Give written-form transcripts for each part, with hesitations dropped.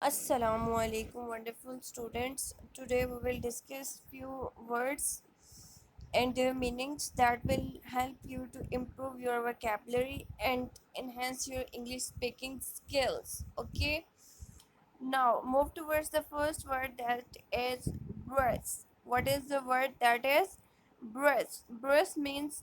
Assalamu alaikum, wonderful students. Today we will discuss few words and their meanings that will help you to improve your vocabulary and enhance your English speaking skills. Okay, now move towards the first word, that is bruise. What is the word that is bruise? Bruise means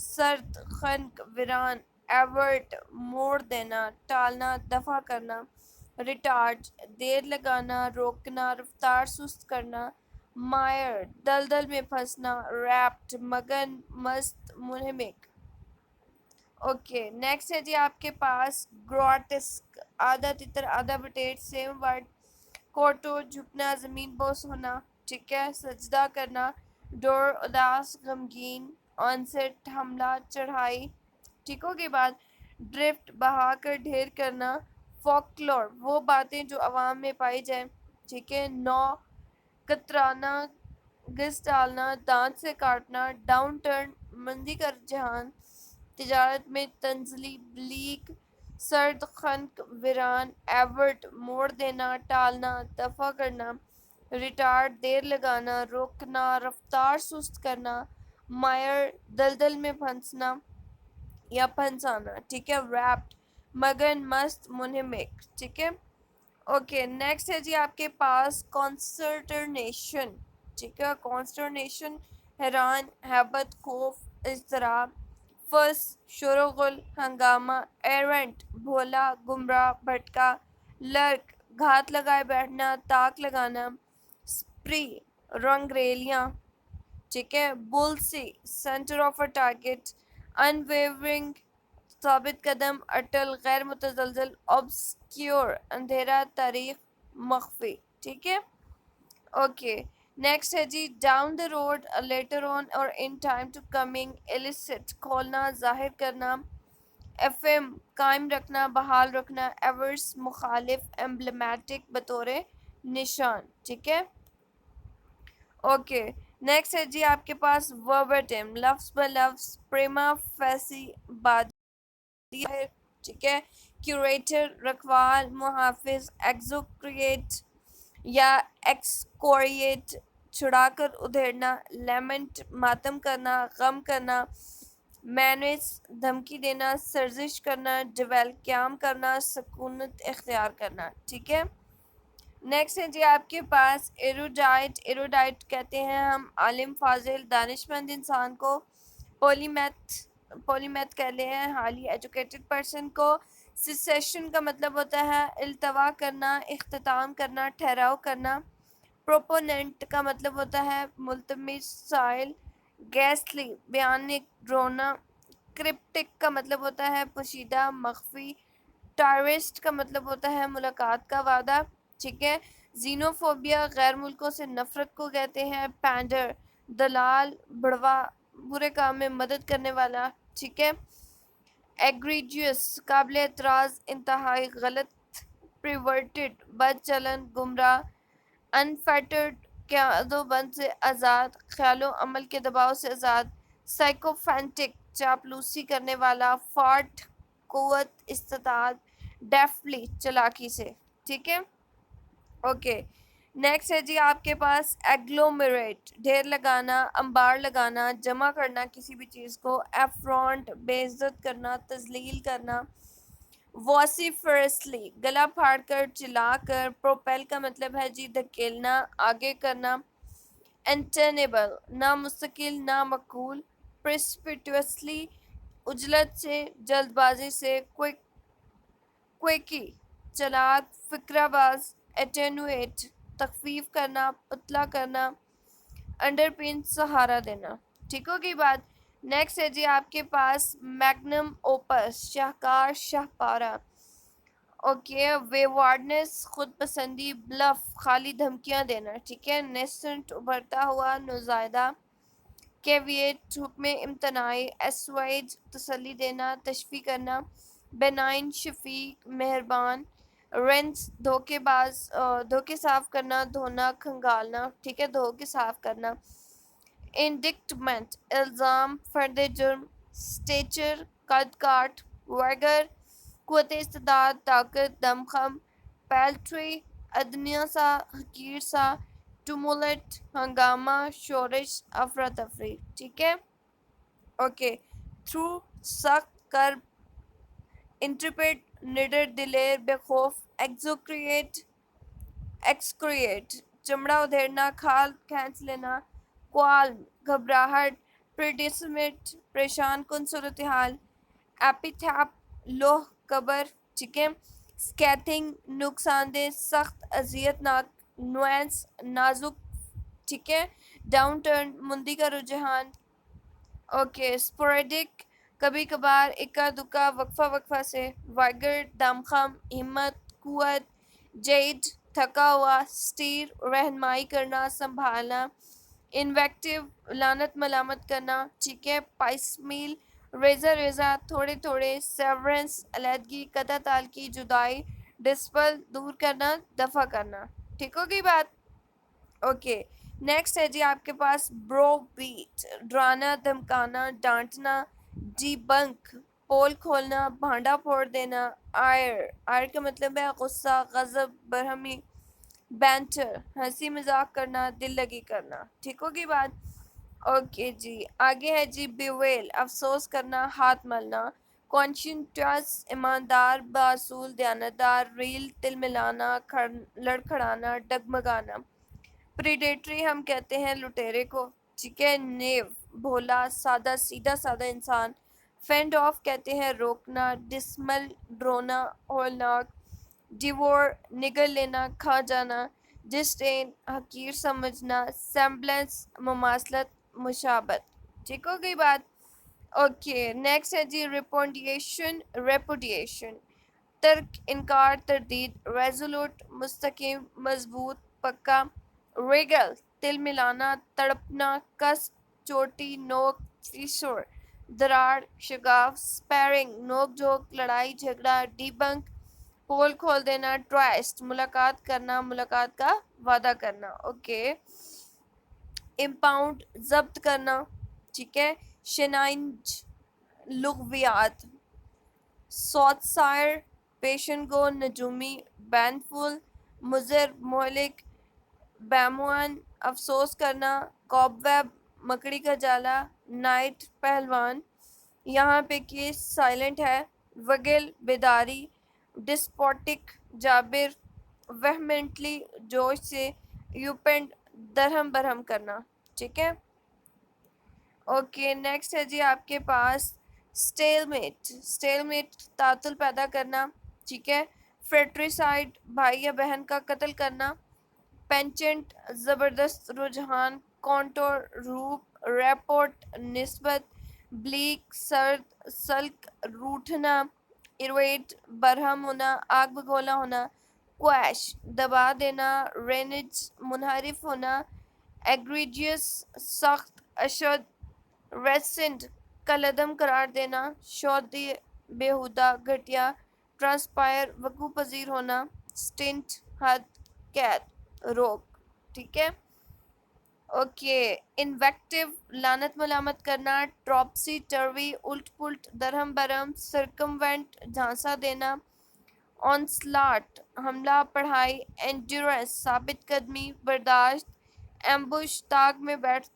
سرد، خنک، ویران، avert موڑ دینا، ٹالنا، دفع کرنا، retard دیر لگانا، روکنا، رفتار سست کرنا، مائر دلدل میں پھنسنا، ریپٹ مگن، مست، منہمک۔ اوکے نیکسٹ ہے جی آپ کے پاس گروٹسک، آدھا تتر آدھا بٹیٹ، سیم ورڈ۔ کوٹو جھکنا، زمین بوس ہونا، ٹھیک ہے، سجدہ کرنا، ڈور اداس غمگین، آنسٹ حملہ چڑھائی، ٹھیک ہو گئی بات۔ ڈرفٹ بہا کر ڈھیر کرنا، فولکلور وہ باتیں جو عوام میں پائی جائیں، ٹھیک ہے۔ نو کترانا، گھس ڈالنا، دانت سے کاٹنا، ڈاؤن ٹرن مندی کا رجحان، تجارت میں تنزلی، بلیک سرد، خنک، ویران، ایورٹ موڑ دینا، ٹالنا، دفع کرنا، ریٹارڈ دیر لگانا، روکنا، رفتار سست کرنا، مائر دلدل میں پھنسنا یا پھنسانا، ٹھیک ہے۔ ریپٹ مگن، مست، منہمک، ٹھیک ہے۔ اوکے نیکسٹ ہے جی آپ کے پاس کانسٹرنیشن، ٹھیک ہے۔ کانسٹرنیشن حیران، ہیبت، خوف، اضطراب۔ فس شور و غل، ہنگامہ۔ ایرنٹ بھولا، گمراہ، بھٹکا۔ لرک گھات لگائے بیٹھنا، تاک لگانا۔ اسپری رنگریلیاں، ٹھیک ہے۔ بولسی سینٹر آف اے ٹارگیٹ۔ انویورنگ ثابت قدم، اٹل، غیر متزلزل۔ آبسکیور اندھیرا، تاریخ، مخفی، ٹھیک ہے۔ اوکے نیکسٹ ہے جی down the road, later on اور in time to coming. Elicit کھولنا، ظاہر کرنا۔ ایف ایم قائم رکھنا، بحال رکھنا۔ ایورس مخالف، ایمبلیمیٹک بطور نشان، ٹھیک ہے۔ اوکے نیکسٹ ہے جی آپ کے پاس وربٹم، لفظ بہ لفظ، پریما فیسی بادی ہے، ٹھیک ہے۔ کیوریٹر رکھوال، محافظ۔ ایگزوکریٹ یا ایکسکوریٹ چھڑا کر ادھیڑنا۔ لیمنٹ ماتم کرنا، غم کرنا۔ مینوس دھمکی دینا، سرزش کرنا۔ ڈویل قیام کرنا، سکونت اختیار کرنا، ٹھیک ہے۔ نیکسٹ ہے جی آپ کے پاس ایروڈائٹ، ایروڈائٹ کہتے ہیں ہم عالم، فاضل، دانشمند انسان کو۔ پولیمیتھ، پولیمیتھ کہتے ہیں ہالی ایجوکیٹڈ پرسن کو۔ سیسیشن کا مطلب ہوتا ہے التوا کرنا، اختتام کرنا، ٹھہراؤ کرنا۔ پروپوننٹ کا مطلب ہوتا ہے ملتمس، سائل۔ گیسلی بیان ڈرونا۔ کرپٹک کا مطلب ہوتا ہے پوشیدہ، مخفی۔ ٹارسٹ کا مطلب ہوتا ہے ملاقات کا وعدہ، ٹھیک ہے۔ زینوفوبیا غیر ملکوں سے نفرت کو کہتے ہیں۔ پینڈر دلال، بڑوا، برے کام میں مدد کرنے والا، ٹھیک ہے۔ ایگریجیوس قابل اعتراض، انتہائی غلط۔ پریورٹڈ بد چلن، گمراہ۔ انفیٹرڈ قید و بند سے آزاد، خیال و عمل کے دباؤ سے آزاد۔ سائیکوفینٹک چاپلوسی کرنے والا۔ فارٹ قوت، استطاعت۔ ڈیفلی چالاکی سے، ٹھیک ہے۔ اوکے نیکسٹ ہے جی آپ کے پاس ایگلومیریٹ، ڈھیر لگانا، انبار لگانا، جمع کرنا کسی بھی چیز کو۔ ایفرونٹ بے عزت کرنا، تذلیل کرنا۔ واسیفرسلی گلا پھاڑ کر، چلا کر۔ پروپیل کا مطلب ہے جی دھکیلنا، آگے کرنا۔ انٹرنیبل نامستقل، نامعقول۔ پریسپیٹوسلی عجلت سے، جلد بازی سے۔ کوئکی چلاک، فکرہ باز۔ ایٹینویٹ تخفیف کرنا، پتلا کرنا۔ انڈر پن سہارا دینا، ٹھیک ہوگی بات۔ نیکسٹ ہے جی آپ کے پاس میگنم اوپس، شاہکار، شاہپارہ۔ اوکے ویوارڈنس خود پسندی، بلف خالی دھمکیاں دینا، ٹھیک ہے۔ نیسنٹ ابھرتا ہوا، نوزائیدہ۔ کیویٹ حکم امتناعی۔ ایسوائج تسلی دینا، تشفی کرنا۔ بینائن شفیق، مہربان۔ رینس دھوکے باز، دھوکے صاف کرنا، دھونا، کھنگالنا، ٹھیک ہے، دھو کے صاف کرنا۔ انڈکٹمنٹ الزام، فرد جرم۔ سٹیچر قد کاٹ۔ ویگر قوت استطاعت، طاقت، دم خم۔ پیلٹری ادنیہ سا، حقیر سا۔ ٹمولٹ ہنگامہ، شورش، افراتفری، ٹھیک ہے۔ اوکے تھرو سخت، کرب۔ انٹرپٹ نڈر، دلیر، بے خوف۔ ایگزوکریٹ، ایکسکریٹ چمڑا ادھیڑنا، کھال کھینچ لینا۔ کوالم گھبراہٹ۔ پریڈیسمنٹ پریشان کن صورتحال، ایپیتھیپ لوح قبر، ٹھیک ہے، اسکیتھنگ نقصان دہ، سخت، اذیت ناک، نوائنس نازک، ٹھیک ہے، ڈاؤن ٹرن مندی کا رجحان، اوکے، اسپوریڈک کبھی کبھار، اکا دکا وقفہ وقفہ سے، وائگر دمخم ہمت قوت، جیڈ تھکا ہوا، اسٹیر رہنمائی کرنا سنبھالنا، انویکٹیو لعنت ملامت کرنا، ٹھیک ہے، پائس میل ریزہ ریزہ تھوڑے تھوڑے، سیورنس علیحدگی قطع تعلقی جدائی، ڈسپل دور کرنا دفع کرنا، ٹھیک ہوگی بات، اوکے، نیکسٹ ہے جی آپ کے پاس برو بیٹ، ڈرانا دھمکانا ڈانٹنا، ڈی بنک پول کھولنا بھانڈا پھوڑ دینا، آئر کا مطلب ہے غصہ غضب برہمی، بینٹر ہنسی مذاق کرنا دل لگی کرنا، ٹھیک ہوگی بات، اوکے جی آگے ہے جی بیویل افسوس کرنا ہاتھ ملنا، کانشینٹس ایماندار باصول دیانتدار، ریل تل ملانا لڑکھڑانا ڈگمگانا، پریڈیٹری ہم کہتے ہیں لٹیرے کو، ٹھیک ہے، نیو بھولا سادہ سیدھا سادہ انسان، فینڈ آف کہتے ہیں روکنا، ڈسمل ڈرونا ہولناک، ڈیوور نگل لینا کھا جانا، ڈسڈین حقیر سمجھنا، سیمبلنس مماثلت مشابہت، ٹھیک ہو گئی بات، اوکے نیکسٹ ہے جی ریپونڈیشن ریپوڈیشن، ترک انکار تردید، ریزولوٹ مستقیم مضبوط پکا، ریگل تل ملانا تڑپنا کسب چوٹی نوک فیسور دراڑ شگاف، سپیرنگ نوک جھوک لڑائی جھگڑا، ڈی بنک پول کھول دینا، ٹرائسٹ ملاقات کرنا ملاقات کا وعدہ کرنا، اوکے، امپاؤنڈ ضبط کرنا، ٹھیک ہے، شنائنج لغویات، سوت سائر پیشن گو نجومی، بینفل مضر مہلک، بیموان افسوس کرنا، کوب ویب مکڑی کا جالا، نائٹ پہلوان، یہاں پہ کیس سائلنٹ ہے، وگل بیداری، ڈسپوٹک جابر، وہمنٹلی جوش سے، یوپینڈ درہم برہم کرنا، ٹھیک ہے، اوکے نیکسٹ ہے جی آپ کے پاس اسٹیل میٹ تعطل پیدا کرنا، ٹھیک ہے، فریٹریسائڈ بھائی یا بہن کا قتل کرنا، پینچنٹ زبردست رجحان، کانٹور روپ، ریپورٹ نسبت، بلیک سرد سلک روٹھنا، ایرویٹ برہم ہونا آگ بگولا ہونا، کویش دبا دینا، رینج منحرف ہونا، ایگریجیس سخت اشد، ریسنڈ کالعدم قرار دینا، شودھی بیہودہ گھٹیا، ٹرانسپائر وقوع پذیر ہونا، سٹنٹ حد قید روک، ٹھیک ہے، اوکے، انویکٹیو لعنت ملامت کرنا، ٹراپسی ٹروی الٹ پلٹ درہم برہم، سرکموینٹ جھانسا دینا، آنسلاٹ حملہ پڑھائی، انڈیورنس ثابت قدمی برداشت، ایمبوش تاک میں بیٹھ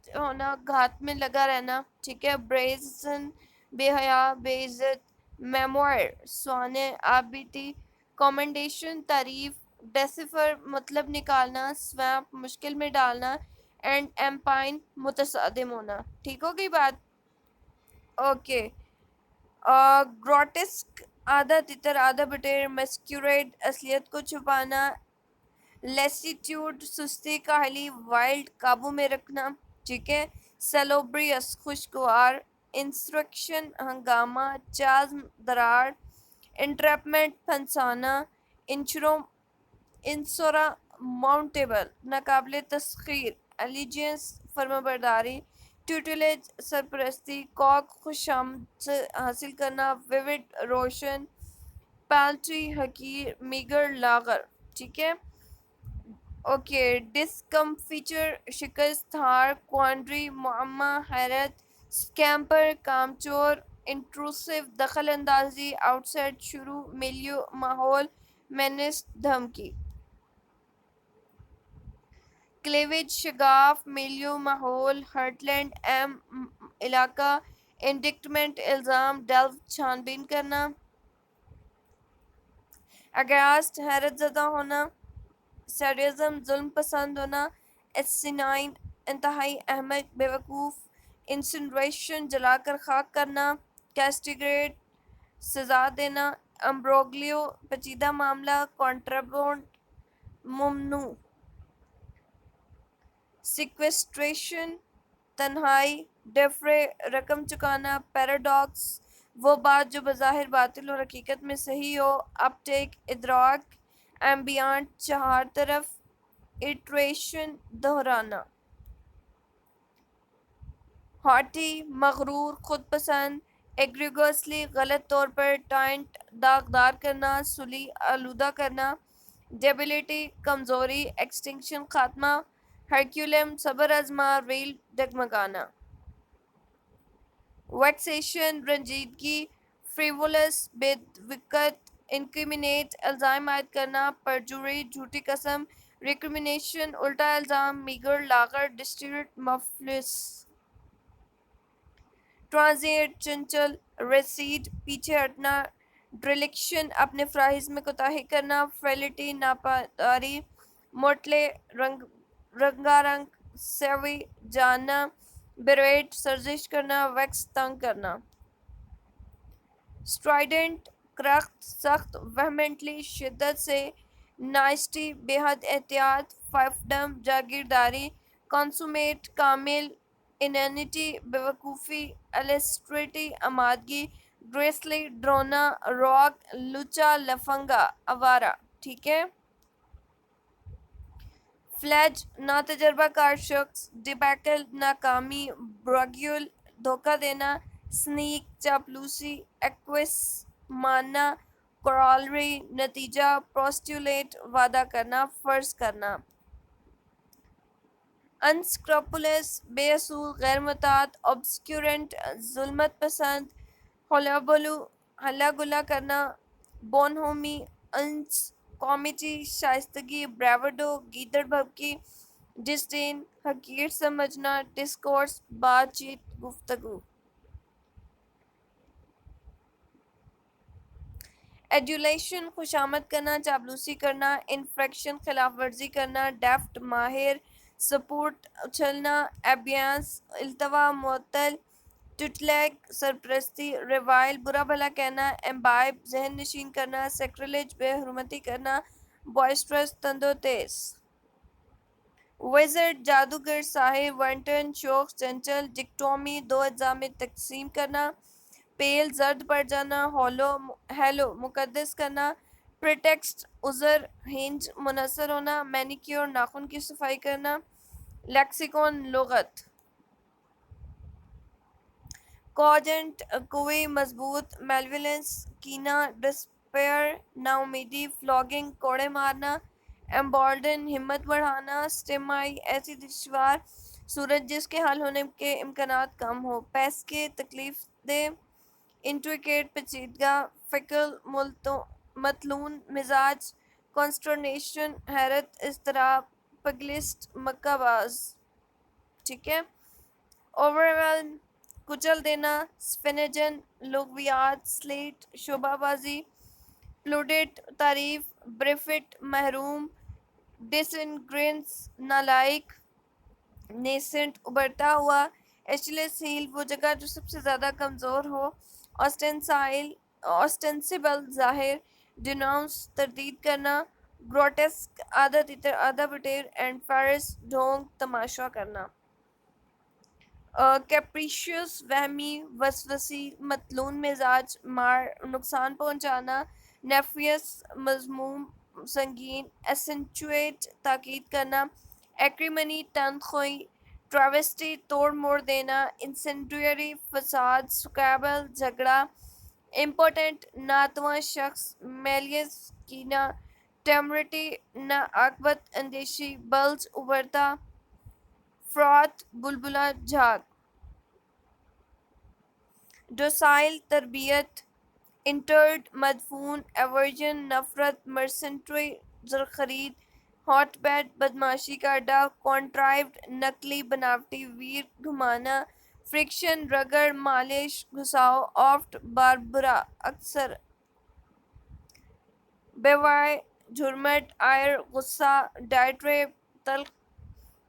ہونا گھات میں لگا رہنا، ٹھیک ہے، بریزن بے حیا بے عزت، میموائر سوانح آبیتی، کومنڈیشن تعریف، ڈیسیفر مطلب نکالنا، سویمپ مشکل میں ڈالنا، اینڈ ایمپائن متصادم ہونا، ٹھیک ہو گئی بات، اوکے، گروٹسک آدھا تتر آدھا بٹیر، میسکیوریڈ اصلیت کو چھپانا، لیسیٹیوڈ سستی کاہلی، وائلڈ قابو میں رکھنا، ٹھیک ہے، سیلوبریس خوشگوار، انسرکشن ہنگامہ، چازم دراڑ، انٹریپمنٹ پھنسانا، انسورا ماؤنٹیبل ناقابل تسخیر، الیجینس فرمانبرداری، ٹیوٹیلیج سرپرستی، کوک خوشامد حاصل کرنا، ویوڈ روشن، پالٹری حقیر، میگر لاغر، ٹھیک ہے، اوکے، ڈسکمفیچر شکست ہار، کوانڈری معمہ حیرت، اسکیمپر کامچور، انٹروسیو دخل اندازی، آؤٹ سائڈ شروع، میلیو ماحول، مینس دھمکی، کلیویج شگاف، میلیو ماحول، ہرٹ لینڈ ایم علاقہ، انڈکٹمنٹ الزام، ڈیلو چھان بین کرنا، اگیاسٹ حیرت زدہ ہونا، سیڈیزم ظلم پسند ہونا، اسینائن انتہائی احمق بیوقوف، انسنریشن جلا کر خاک کرنا، کیسٹیگریٹ سزا دینا، امبروگلیو پیچیدہ معاملہ، کانٹرابونڈ ممنوع، سیکویسٹریشن تنہائی، ڈیفرے رقم چکانا، پیراڈاکس وہ بات جو بظاہر باطل اور حقیقت میں صحیح ہو، اپ ٹیک ادراک، ایمبیانٹ چہار طرف، ایٹریشن دہرانا، ہاٹی مغرور خود پسند، ایگریگوسلی غلط طور پر، ٹائنٹ داغدار کرنا، سلی آلودہ کرنا، ڈیبلٹی کمزوری، ایکسٹنکشن خاتمہ، ہرکیولم صبر آزما، ریل ڈگمگانا، ویکسیشن رنجیدگی، فریولس بدوقت، انکریمنیٹ الزام عائد کرنا، پرجوری جھوٹی قسم، ریکریمنیشن الٹا الزام، میگر لاغر، ڈسٹریٹ مفلس، ٹرانزیٹ چنچل، ریسیڈ پیچھے ہٹنا، ڈریلیکشن اپنے فراہز میں کوتاہی کرنا، فریلٹی ناپائیداری، موٹلے رنگا رنگ، سیوی جاننا، بریٹ سرزش کرنا، ویکس تنگ کرنا، اسٹرائیڈنٹ کرخت سخت، وہمنٹلی شدت سے، نائسٹی بے حد احتیاط، فائفڈم جاگیرداری، کنسومیٹ کامل، انینیٹی بیوقوفی، الیسٹریٹی آمادگی، گریسلی ڈرونا، راک لچا لفنگا آوارہ، ٹھیک ہے۔ فلیج ناتجربہ کار شخص، ڈیبیکل ناکامی، براگیول دھوکہ دینا، سنیک چاپلوسی، ایکویس ماننا، کورالری نتیجہ، پروسٹیولیٹ وعدہ کرنا، فرض کرنا، انسکروپولس بے اصول، غیر محتاط، اوبسکیورنٹ ظلمت پسند، ہولابولو ہلا گلا کرنا، بونہومی انس کامیٹی شائستگی، بریوڈو گیدڑ بھبکی، ڈسڈین حقیر سمجھنا، ڈسکورس بات چیت گفتگو، ایڈولیشن خوشامد کرنا، چاپلوسی کرنا، انفریکشن خلاف ورزی کرنا، ڈیفٹ ماہر، سپورٹ اچھلنا، ایبیانس التوا معطل، ٹوٹلیگ سرپرستی، ریوائل برا بھلا کہنا، ایمبائب ذہن نشین کرنا، سیکریلیج بے حرمتی کرنا، بوائسٹرس تند و تیز، ویزرڈ جادوگر ساحر، وانٹن شوخ چنچل، ڈکٹومی دو اجزاء میں تقسیم کرنا، پیل زرد پڑ جانا، ہیلو مقدس کرنا، پریٹیکسٹ عذر، ہنج منحصر ہونا، مینیکیور ناخن کی صفائی کرنا، لیکسیکون لغت، کوجنٹ قوی مضبوط، میلیولنس کینہ، ڈسپیئر نا امیدی، فلاگنگ کوڑے مارنا، ایمبولڈن ہمت بڑھانا، سٹیمائی ایسی دشوار صورت جس کے حل ہونے کے امکانات کم ہو، پیس کے تکلیف دہ، انٹریکیٹ پیچیدگی، فکل متلون مزاج، کانسٹرنیشن حیرت اضطراب، پگلسٹ مکہ باز، ٹھیک ہے۔ اوورwhelm کچل دینا، سفینجن لغویات، سلیٹ شعبہ بازی، پلوڈٹ تعریف، بریفٹ محروم، ڈسنگرینس نالائق، نیسنٹ ابھرتا ہوا، ایچلیس ہیل وہ جگہ جو سب سے زیادہ کمزور ہو، آسٹینسیبل ظاہر، ڈیناؤنس تردید کرنا، گروٹیسک آدھا تیتر آدھا بٹیر، اینڈ فیرس ڈھونگ تماشا کرنا، کیپریشیس وہمی وسوسی، متلون مزاج، مار نقصان پہنچانا، نیفیس مذموم سنگین، ایسنچویٹ تاکید کرنا، ایکریمنی تند خوئی، ٹراویسٹی توڑ موڑ دینا، انسینڈیری فساد، سکیبل جھگڑا، امپوٹنٹ ناتواں شخص، میلیس کینہ، ٹیمرٹی ناعاقبت اندیشی، بلج ابھرتا، فروتھ بلبلہ جھاگ، ڈوسائل تربیت، انٹرڈ مدفون، ایورژن نفرت، مرسنٹری زرخرید، ہاٹ بیڈ بدمعاشی کا اڈا، کنٹرائیوڈ نقلی بناوٹی ویر گھمانا، فرکشن رگڑ مالش گھساؤ، آفٹ باربرا اکثر، بیوائے جھرمٹ آئر غصہ، ڈائٹریب تلخ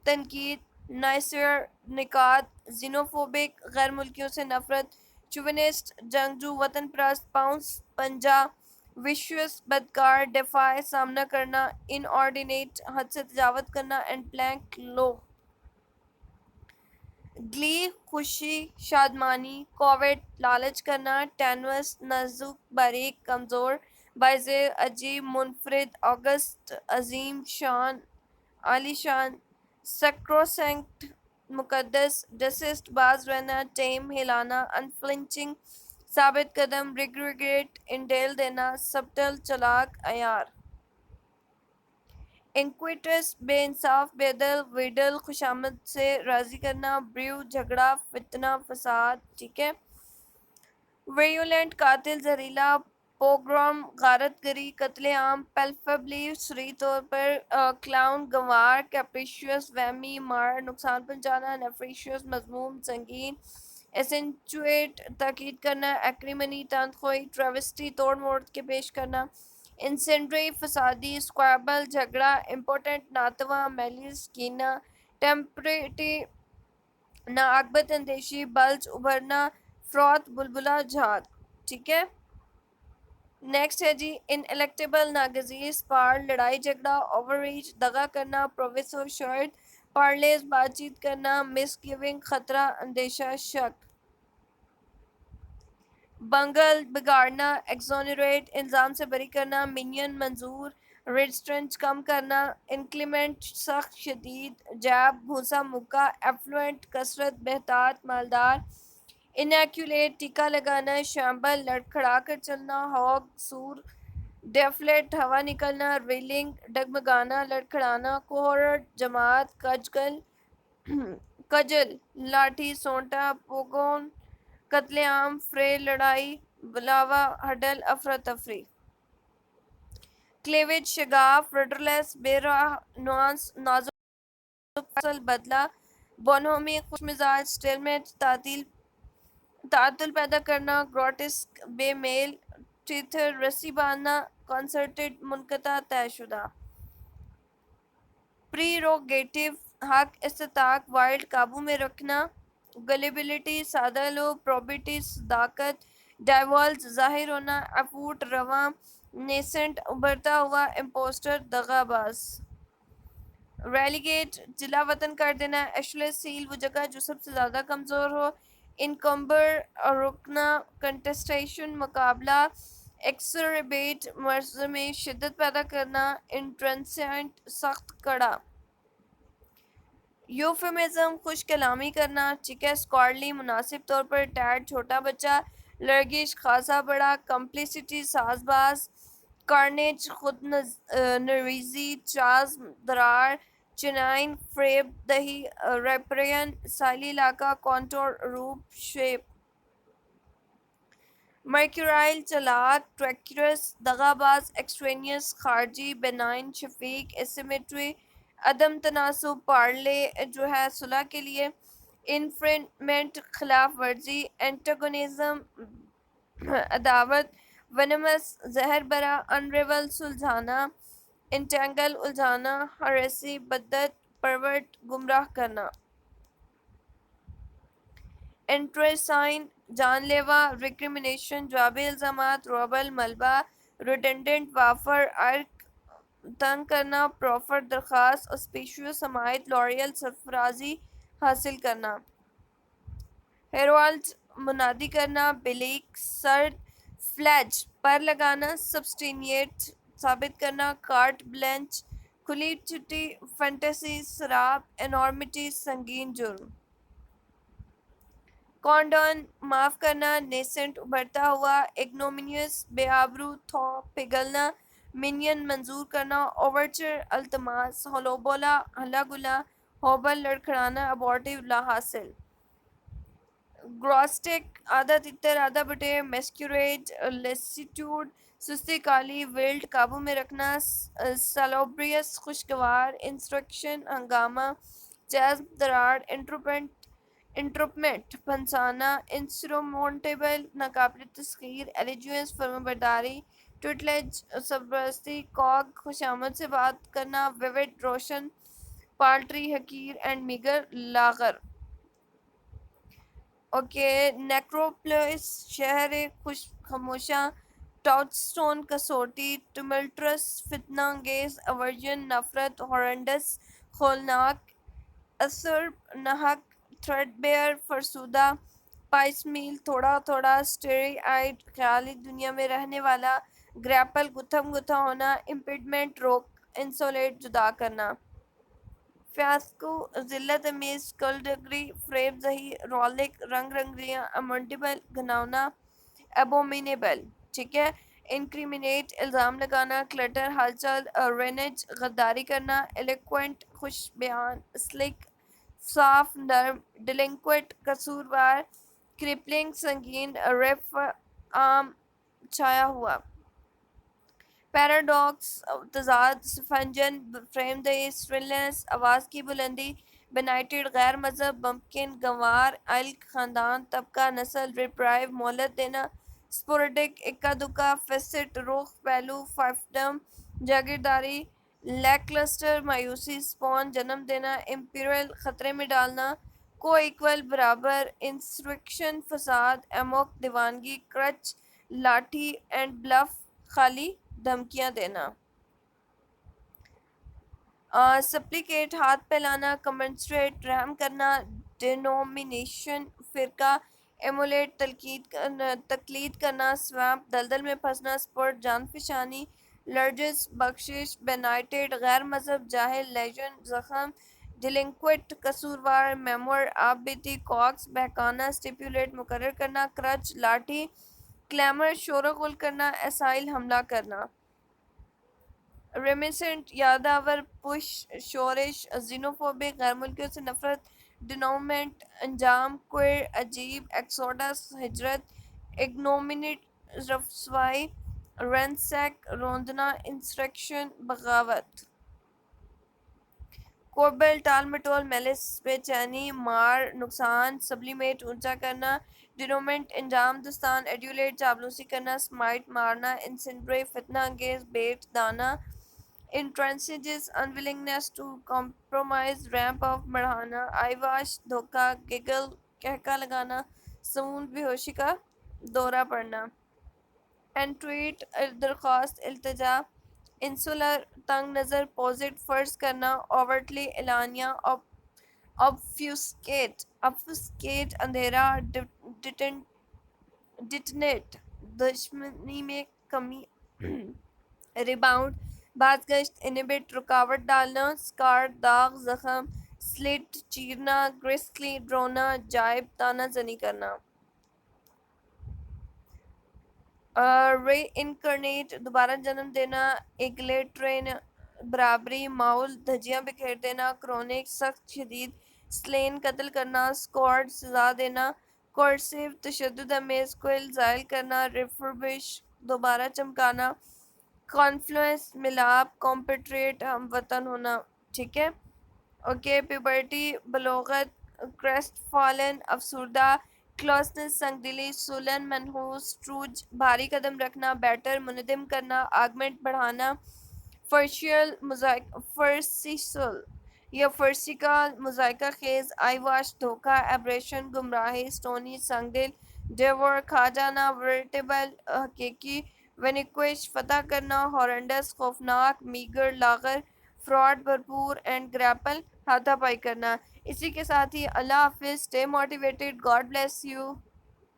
تنقید، نائسر نکات، زینوفوبک غیر ملکیوں سے نفرت، چوونسٹ جنگجو وطن پرست، پاؤنس پنجا، وشوس بدکار، ڈیفائی سامنا کرنا، ان آرڈینیٹ حد سے تجاوز کرنا، اینڈ پلانک لو، گلی خوشی شادمانی، کووٹ لالچ کرنا، ٹینوس نازک باریک کمزور، بائزر عجیب منفرد، آگسٹ عظیم شان عالی شان، سیکروسینکٹ مقدس، ڈسسٹ باز رہنا، ٹیم ہلانا، انفلنچنگ ثابت قدم، ریگریٹ انڈیل دینا، سبٹل چلاک عیار، انکویٹس بے انصاف بے دل، ویڈل خوشامد سے راضی کرنا، بریو جھگڑا فتنہ فساد، ٹھیک ہے، ویولنٹ قاتل زہریلا، پوگرام غارت گری قتل عام، پیلفبلی صریح طور پر، کلاؤن گنوار، کیپریشیوس وہمی مار نقصان پہنچانا، نیفریشیوس مذموم سنگین، ایسنچویٹ تاکید کرنا، ایکریمنی تاندخوئی، ٹریوسٹی توڑ موڑ کے پیش کرنا، انسینڈری فسادی، اسکوابل جھگڑا، امپورٹنٹ ناتواں میلیس کینہ، ٹیمپریٹی ناعاقبت اندیشی، بلج ابھرنا، فروت بلبلہ جھاگ، ٹھیک ہے۔ نیکسٹ ہے جی ان الیکٹیبل ناگزیر، اسپار لڑائی جھگڑا، اوور ریچ دغا کرنا، پرویسو شرٹ، پارلیز بات چیت کرنا، مس گیونگ خطرہ اندیشہ شک، بنگل بگاڑنا، ایگزونریٹ الزام سے بری کرنا، مینین منظور، ریزسٹنس کم کرنا، انکلیمنٹ سخت شدید، جیب بھوسا مکہ، ایفلوئنٹ کثرت بہتات مالدار، انیکولیٹ ٹیکا لگانا، شامبل لڑکھڑا کر چلنا، ہوگ سور، ڈیفلیٹ ہوا نکلنا، ریلنگ ڈگمگانا لڑکھڑانا، کوہورٹ جماعت، کجگل کجل لاٹھی سونٹا، پوگون قتل عام، فرے لڑائی، بلاوا ہڈل افراتفری، کلیویج شگاف، رڈرلیس بے راہ، نوانس نازک فصل بدلہ، بونہومی خوش مزاج، سٹیلمیٹ تعطل پیدا کرنا، گروٹسک بے میل، ٹیتھر رسی باندھنا، کنسرٹڈ منقطع طے شدہ، پریروگیٹیو حق استطاق، وائلڈ قابو میں رکھنا، گلیبلٹی سادہ لو، پروبیٹی صداقت، ڈائیوالز ظاہر ہونا، ایفورٹ رواں، نیسنٹ ابھرتا ہوا، امپوسٹر دغا باز، ریلیگیٹ جلا وطن کر دینا، ایشلیس سیل وہ جگہ جو سب سے زیادہ کمزور ہو، انکمبر رکنا، کنٹسٹیشن مقابلہ، ایکسربیٹ مرض میں شدت پیدا کرنا، انٹرنسینٹ سخت کڑا، یوفیمزم خوش کلامی کرنا، ٹھیک ہے، اسکوارڈلی مناسب طور پر، ٹیڈ چھوٹا بچہ، لرگش خاصا بڑا، کمپلیسٹی ساز باز، کارنیج خود نریزی، چاز درار، چنائن فریب دہی، ریپرین ساحلی علاقہ، کانٹور روپ شیپ، مرکیورائل چالاک، ٹریکرس دغا باز، ایکسٹرینیس خارجی، بینائن شفیق، اسیمیٹری عدم تناسب، پارلے جو ہے صلح کے لیے، انفرینمنٹ خلاف ورزی، اینٹاگونزم عداوت، ونمس زہر برا، انریول سلجھانا، انٹینگل الجھانا، ہریسی بدت، پرورٹ گمراہ کرنا، انٹریسائن جان لیوا، ریکریمنیشن جوابی الزامات، روبل ملبہ، ریڈنڈنٹ وافر ارک تنگ کرنا، پروفر درخواست، اسپیشیوس حمایت، لاریل سرفرازی حاصل کرنا، ہیرالڈ منادی کرنا، بلیک سرد فلیج پر لگانا، سبسٹینیٹ ثابت کرنا، کارٹ بلینچ کھلی چھٹی، فینٹیسی سراب، انارمٹی سنگین جرم، کانڈون معاف کرنا، نیسنٹ ابھرتا ہوا، اگنومینیوس بے آبرو، تھو پگھلنا، مینین منظور کرنا، اوورچر التماس، ہلوبولا ہلا گلا، ہوبل لڑکھڑانا، ابورٹیو لا حاصل، گراسٹک آدھا تتر آدھا بٹیر، میسکیوریڈ لیسیٹیوڈ سستی کالی، ویلڈ قابو میں رکھنا، سالوبریس خوشگوار، انسرکشن ہنگامہ، جذب درار، انٹرپمنٹ پھنسانا، انسرومونٹیبل ناقابل تسخیر، ایلیجنس فرمانبرداری، ٹوٹلیج سرپرستی، کاگ خوشامد سے بات کرنا، ویوڈ روشن، paltry, حقیر and meager, لاغر. اوکے، نیکروپولس شہر خوش خاموشاں، ٹاچ اسٹون کسوٹی، ٹملٹرس فتنہ انگیز، ایورژن نفرت، ہارنڈس ہولناک، اثر ناحق، تھریڈ بیئر فرسودہ، پائس میل تھوڑا تھوڑا، اسٹیری آئڈ خیالی دنیا میں رہنے والا، گریپل گتھم گتھا ہونا، امپیڈمنٹ روک، انسولیٹ جدا کرنا، فیاسکو ذلت امیز، اسکلڈگری فریب زہی، رولک رنگ رنگیاں، امونٹیبل گھناؤنا، ابومینیبل. ٹھیک ہے. انکریمنیٹ الزام لگانا، کلٹر ہل چل، رینج غداری کرنا، ایلیکوینٹ خوش بیان، سلک صاف نرم، ڈیلنکوئنٹ قصوروار، کرپلنگ سنگین، ریف عام چھایا ہوا، پیراڈاکس تضاد، سفنجن فریم دہی، سٹرلنس آواز کی بلندی، بینائٹڈ غیر مذہب، بمپکن گنوار، الک خاندان طبقہ نسل، ریپرائیو مہلت دینا، سپوریڈک اکا دکا، فیسٹ رخ پہلو، فائفڈم جاگیرداری، لیک لسٹر مایوسی، سپون جنم دینا، امپیریل خطرے میں ڈالنا، کو ایکول برابر، انسرکشن فساد، ایموک دیوانگی، کرچ لاٹھی اینڈ بلف خالی دھمکیاں دینا، سپلیکیٹ ہاتھ پھیلانا، کمنسٹریٹ رحم کرنا، ڈینومینیشن فرقہ، ایمولیٹ تقلید کرنا، سویمپ دلدل میں پھنسنا، سپورٹ جان فشانی، لرجس بخشش، بینائٹڈ غیر مذہب، جاہل لیژن زخم، ڈیلنکوئنٹ قصوروار، میمور آپ بیتی، کاکس بہکانا، سٹیپولیٹ مقرر کرنا، کرچ لاٹھی، کلیمر شور و غل کرنا، ایسائل حملہ کرنا، ریمیسنٹ یادآور، پش شورش، زینوفوبک غیر ملکیوں سے نفرت، ڈینومنٹ انجام، کوئر عجیب، ایکسوڈس ہجرت، اگنومینٹ رسوائی، رینسیک روندنا، انسرکشن بغاوت، کوبل ٹال مٹول، میلس بے چینی، مار نقصان، سبلیمیٹ اونچا کرنا، ڈینومنٹ انجام دستان، ایڈیولیٹ چاپلوسی کرنا، سمائٹ مارنا، انسنڈرے فتنہ انگیز، بیٹ دانا، انٹرنسیجز انولنگنیس ٹو کمپرومائز، ریمپ اپ بڑھانا، آئی واش دھوکہ، گگل کہکا لگانا، سمون بے ہوشی کا دورہ پڑنا، انٹویٹ درخواست التجا، انسولر تنگ نظر، پوزٹ فرض کرنا، اوورٹلی اعلانیہ، obfuscate اندھیرا، ڈیٹنیٹ دشمنی میں کمی، ریباؤنڈ بازگشت، انہبٹ رکاوٹ ڈالنا، سکار داغ زخم، سلٹ چیرنا، گریسلی ڈرونا، جائب طعنہ زنی کرنا، ری انکرنیٹ دوبارہ جنم دینا، ایگلیٹرین برابری، ماحول دھجیاں بکھیر دینا، کرونک سخت شدید، سلین قتل کرنا، اسکواڈ سزا دینا، کورسیو تشدد آمیز، کوئل زائل کرنا، ریفربش دوبارہ چمکانا، کانفلوئنس ملاپ، کمپیٹریٹ ہم وطن ہونا. ٹھیک ہے. اوکے. پیوبرٹی بلوغت، کریسٹ فالن افسردہ، کلوسنس سنگ دلی، سولن منحوس، ٹروج بھاری قدم رکھنا، بیٹر منہدم کرنا، آگمنٹ بڑھانا، فرسیسل یا فرسیکال مذائقہ خیز، آئی واش دھوکہ، ایبریشن گمراہی، سٹونی سنگ دل، ڈیور کھا جانا، ویریٹیبل حقیقی، وینیکوش فتح کرنا، ہارنڈس خوفناک، میگر لاغر، فراڈ بھرپور، اینڈ گریپل ہاتھا پائی کرنا. اسی کے ساتھ ہی اللہ حافظ. Stay motivated. God bless you.